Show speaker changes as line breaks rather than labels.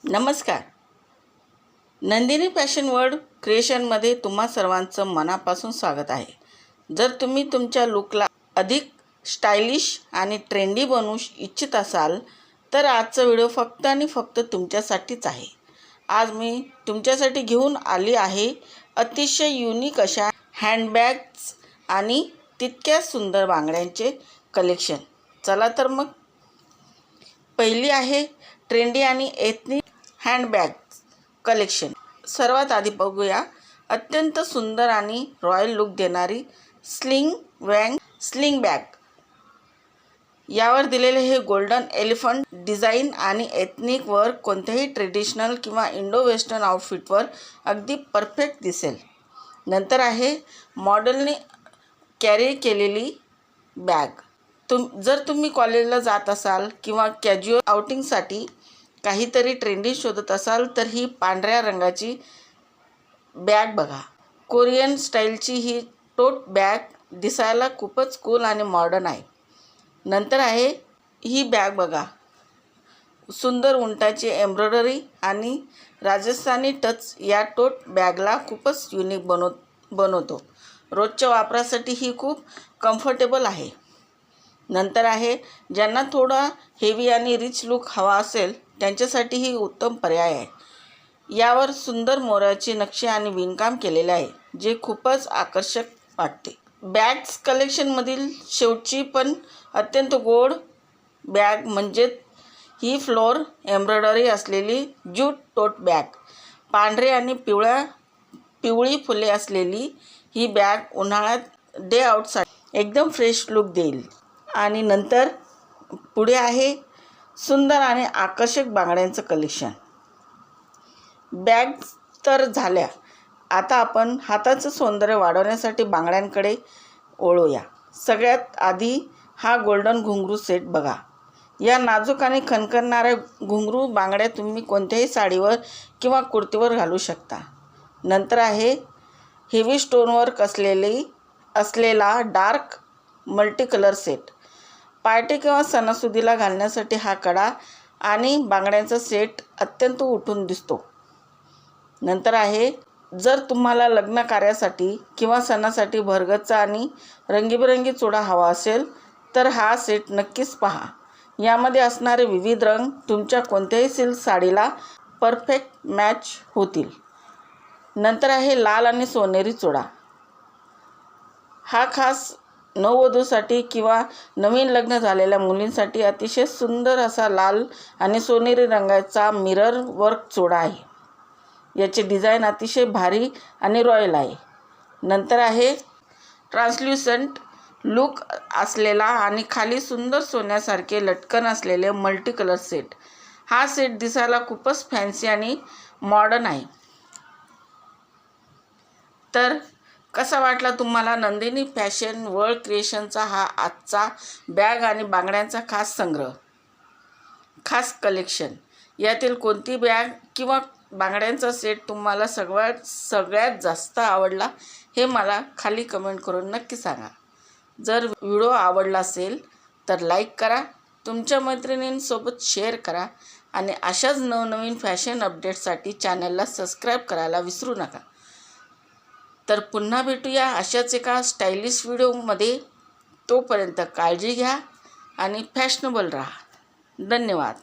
नमस्कार. Nandini fashion world क्रिएशनमध्ये तुम्हा सर्वांचं मनापासून स्वागत आहे. जर तुम्ही तुमच्या लुकला अधिक स्टायलिश आणि ट्रेंडी बनवू इच्छित असाल तर आजचा व्हिडिओ फक्त आणि फक्त तुमच्यासाठीच आहे. आज मी तुमच्यासाठी घेऊन आली आहे अतिशय युनिक अशा हँडबॅग्स आणि तितक्याच सुंदर बांगड्यांचे कलेक्शन. चला तर मग पहिली आहे ट्रेंडी आणि एथनिक हँडबॅग कलेक्शन. सर्वात आधी बघूया अत्यंत सुंदर आणि रॉयल लुक देणारी स्लिंग बॅग. यावर दिलेले हे गोल्डन एलिफंट डिझाईन आणि एथनिक वर कोणत्याही ट्रेडिशनल किंवा इंडो वेस्टर्न आउटफिटवर अगदी परफेक्ट दिसेल. नंतर आहे मॉडेलने कॅरी केलेली बॅग. जर तुम्ही कॉलेजला जात असाल किंवा कॅज्युअल आउटिंगसाठी काहीतरी ट्रेंडी शोधत असाल तर ही पांढऱ्या रंगाची बॅग बघा. कोरियन स्टाईलची ही टोट बॅग दिसायला खूपच कूल आणि मॉडर्न आहे. नंतर आहे ही बॅग बघा. सुंदर उंटाची एम्ब्रॉयडरी आणि राजस्थानी टच या टोट बॅगला खूपच युनिक बनवतो. रोजच्या वापरासाठी ही खूप कम्फर्टेबल आहे. नंतर आहे ज्यांना थोडा हेवी आणि रिच लुक हवा असेल त्यांच्यासाठी ही उत्तम पर्याय आहे. यावर सुंदर मोराचे नक्षी आणि विणकाम केलेले आहे जे खूपच आकर्षक वाटते. बॅग्स कलेक्शनमधील शेवटची पण अत्यंत गोड बॅग म्हणजे ही फ्लोर एम्ब्रॉयडरी असलेली ज्यूट टोट बॅग. पांढरे आणि पिवळी फुले असलेली ही बॅग उन्हाळ्यात डे आउटसाठी एकदम फ्रेश लुक देईल. आणि नंतर पुढे आहे सुंदर आणि आकर्षक बांगड्यांचं कलेक्शन. बॅग्स तर झाल्या, आता आपण हाताचं सौंदर्य वाढवण्यासाठी बांगड्यांकडे वळूया. सगळ्यात आधी हा गोल्डन घुंगरू सेट बघा. या नाजूक आणि खणखणणाऱ्या घुंगरू बांगड्या तुम्ही कोणत्याही साडीवर किंवा कुर्तीवर घालू शकता. नंतर आहे हेवी स्टोनवर्क असलेला dark multi colour set. Party किंवा सणासुदीला घालण्यासाठी हा कडा आणि बांगड्यांचा सेट अत्यंत उठून दिसतो. नंतर आहे जर तुम्हाला लग्न कार्यासाठी किंवा सणासाठी भरगच्च आणि रंगीबेरंगी चुडा हवा असेल तर हा सेट नक्कीच पहा. यामध्ये असणारे विविध रंग तुमच्या कोणत्याही सिल्क साडीला परफेक्ट मॅच होतील. नंतर आहे लाल आणि सोनेरी चुडा. हा खास नववधूसाठी किंवा नवीन लग्न झालेल्या मुलींसाठी अतिशय सुंदर असा लाल आणि सोनेरी रंगाचा मिरर वर्क चुडा आहे. याचे डिझाईन अतिशय भारी आणि रॉयल आहे. नंतर आहे ट्रान्सल्युसंट लुक असलेला आणि खाली सुंदर सोन्यासारखे लटकन असलेले मल्टी कलर सेट. हा सेट दिसायला खूपच फॅन्सी आणि मॉडर्न आहे. तर कसा वाटला तुम्हाला नंदिनी फॅशन वर्ल्ड क्रिएशनचा हा आजचा बॅग आणि बांगड्यांचा खास संग्रह, खास कलेक्शन? यातील कोणती बॅग किंवा बांगड्यांचा सेट तुम्हाला सगळ्यात जास्त आवडला हे मला खाली कमेंट करून नक्की सांगा. जर व्हिडिओ आवडला असेल तर लाईक करा, तुमच्या मैत्रिणींसोबत शेअर करा आणि अशाच नवनवीन फॅशन अपडेट्ससाठी चॅनलला सबस्क्राईब करायला विसरू नका. तर पुन्हा भेटूया अशाच एका स्टायलिश व्हिडिओमध्ये. तोपर्यंत काळजी घ्या आणि फॅशनेबल राहा. धन्यवाद.